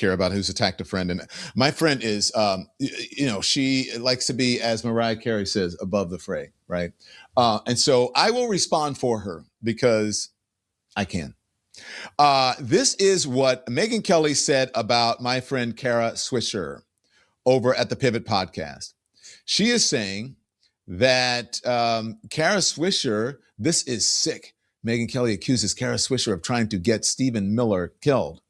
care about who's attacked a friend. And my friend is, she likes to be, as Mariah Carey says, above the fray, right? And so I will respond for her because I can. This is what Megyn Kelly said about my friend Kara Swisher over at the Pivot podcast. She is saying that Kara Swisher, this is sick. Megyn Kelly accuses Kara Swisher of trying to get Stephen Miller killed.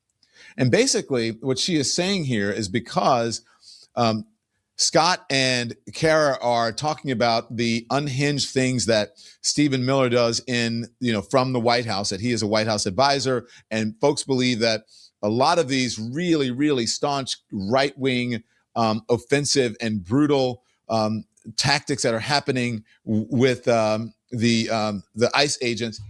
And basically what she is saying here is because Scott and Kara are talking about the unhinged things that Stephen Miller does from the White House, that he is a White House advisor. And folks believe that a lot of these really, really staunch right-wing offensive and brutal tactics that are happening with the ICE agents,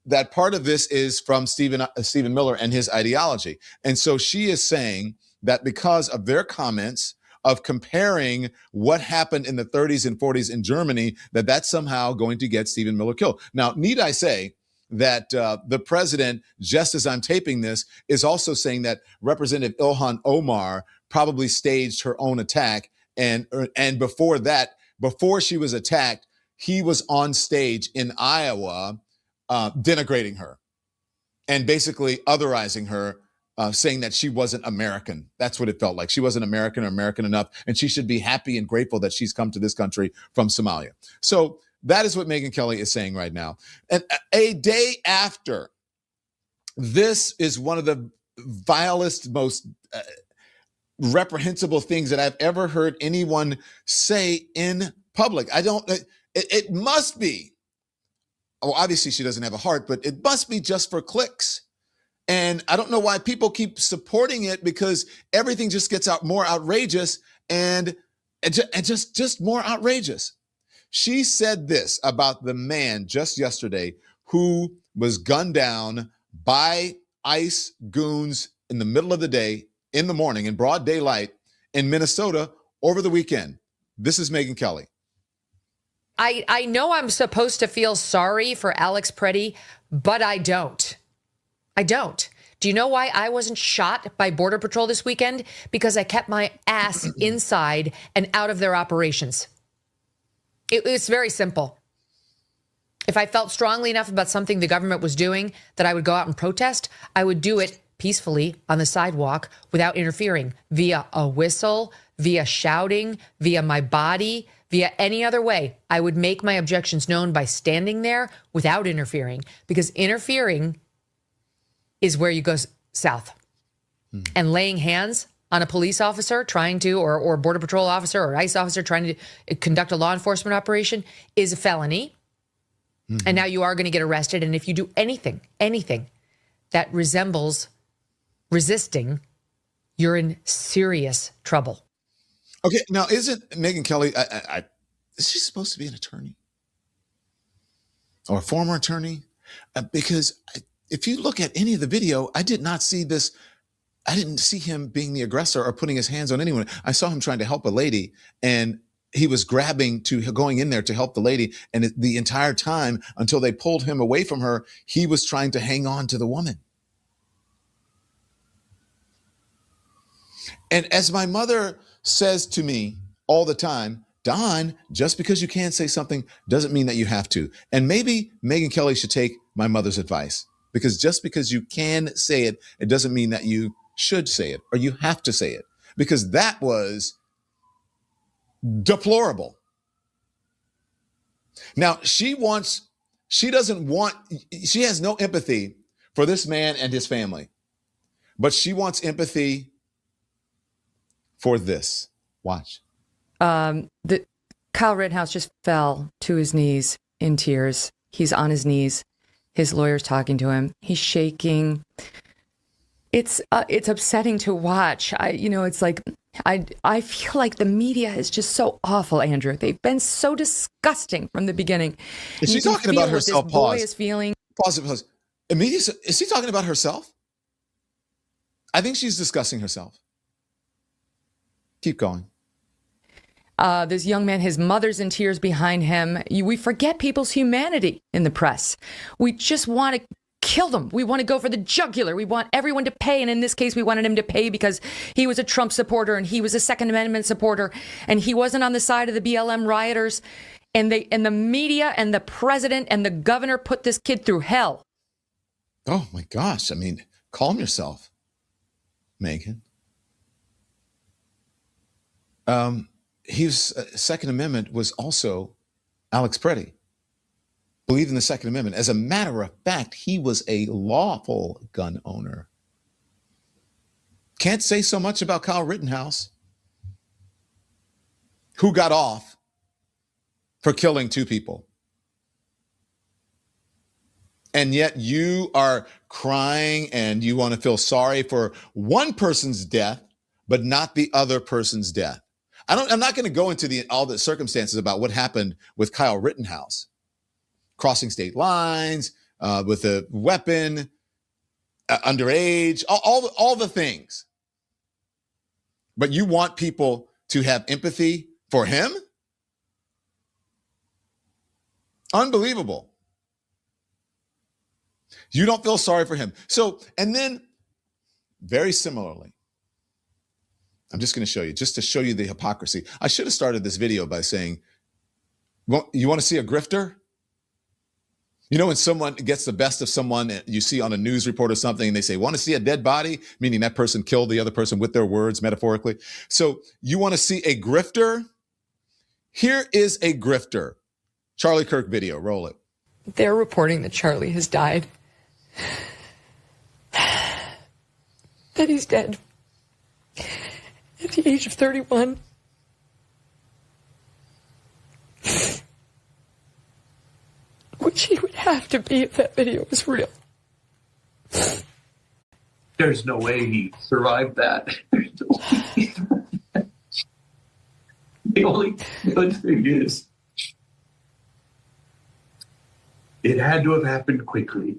that part of this is from Stephen Miller and his ideology. And so she is saying that because of their comments of comparing what happened in the 30s and 40s in Germany, that's somehow going to get Stephen Miller killed. Now, need I say that the president, just as I'm taping this, is also saying that Representative Ilhan Omar probably staged her own attack. And before that, before she was attacked, he was on stage in Iowa denigrating her and basically otherizing her, saying that she wasn't American. That's what it felt like. She wasn't American or American enough, and she should be happy and grateful that she's come to this country from Somalia. So that is what Megyn Kelly is saying right now. And a day after, this is one of the vilest, most reprehensible things that I've ever heard anyone say in public. It must be, obviously she doesn't have a heart, but it must be just for clicks. And I don't know why people keep supporting it, because everything just gets more outrageous and just more outrageous. She said this about the man just yesterday who was gunned down by ICE goons in the middle of the day, in the morning, in broad daylight in Minnesota over the weekend. This is Megyn Kelly. I know I'm supposed to feel sorry for Alex Preddy, but I don't. Do you know why I wasn't shot by Border Patrol this weekend? Because I kept my ass inside and out of their operations. It's very simple. If I felt strongly enough about something the government was doing that I would go out and protest, I would do it peacefully on the sidewalk without interfering, via a whistle, via shouting, via my body, via any other way. I would make my objections known by standing there without interfering, because interfering is where you go south. And laying hands on a police officer trying to, or Border Patrol officer or ICE officer trying to conduct a law enforcement operation is a felony. And now you are going to get arrested. And if you do anything that resembles resisting, you're in serious trouble. Okay, now isn't Megyn Kelly, is she supposed to be an attorney? Or a former attorney? Because if you look at any of the video, I did not see this. I didn't see him being the aggressor or putting his hands on anyone. I saw him trying to help a lady, and he was going in there to help the lady. And the entire time, until they pulled him away from her, he was trying to hang on to the woman. And as my mother says to me all the time, Don, just because you can't say something doesn't mean that you have to. And maybe Megyn Kelly should take my mother's advice, because just because you can say it, it doesn't mean that you should say it or you have to say it, because that was deplorable. Now, she has no empathy for this man and his family, but she wants empathy for this. Watch. Kyle Rittenhouse just fell to his knees in tears. He's on his knees. His lawyer's talking to him. He's shaking. It's upsetting to watch. It's like, I feel like the media is just so awful, Andrew. They've been so disgusting from the beginning. Is she talking about herself? This boy is feeling. Pause. Immediately, is she talking about herself? I think she's discussing herself. Keep going. This young man, his mother's in tears behind him. We forget people's humanity in the press. We just want to kill them. We want to go for the jugular. We want everyone to pay. And in this case, we wanted him to pay because he was a Trump supporter and he was a Second Amendment supporter and he wasn't on the side of the BLM rioters. And the media and the president and the governor put this kid through hell. Oh my gosh. I mean, calm yourself, Megyn. His Second Amendment was also Alex Preddy. Believed in the Second Amendment. As a matter of fact, he was a lawful gun owner. Can't say so much about Kyle Rittenhouse, who got off for killing 2 people. And yet you are crying and you want to feel sorry for one person's death, but not the other person's death. I'm not going to go into all the circumstances about what happened with Kyle Rittenhouse, crossing state lines, with a weapon, underage, all the things. But you want people to have empathy for him? Unbelievable. You don't feel sorry for him. So, and then very similarly, I'm just going to show you, just to show you the hypocrisy. I should have started this video by saying, well, you want to see a grifter? You know, when someone gets the best of someone you see on a news report or something, and they say, want to see a dead body? Meaning that person killed the other person with their words, metaphorically. So you want to see a grifter? Here is a grifter. Charlie Kirk video, roll it. They're reporting that Charlie has died. That he's dead. At the age of 31. Which he would have to be if that video was real. There's no way he survived that. The only good thing is, it had to have happened quickly.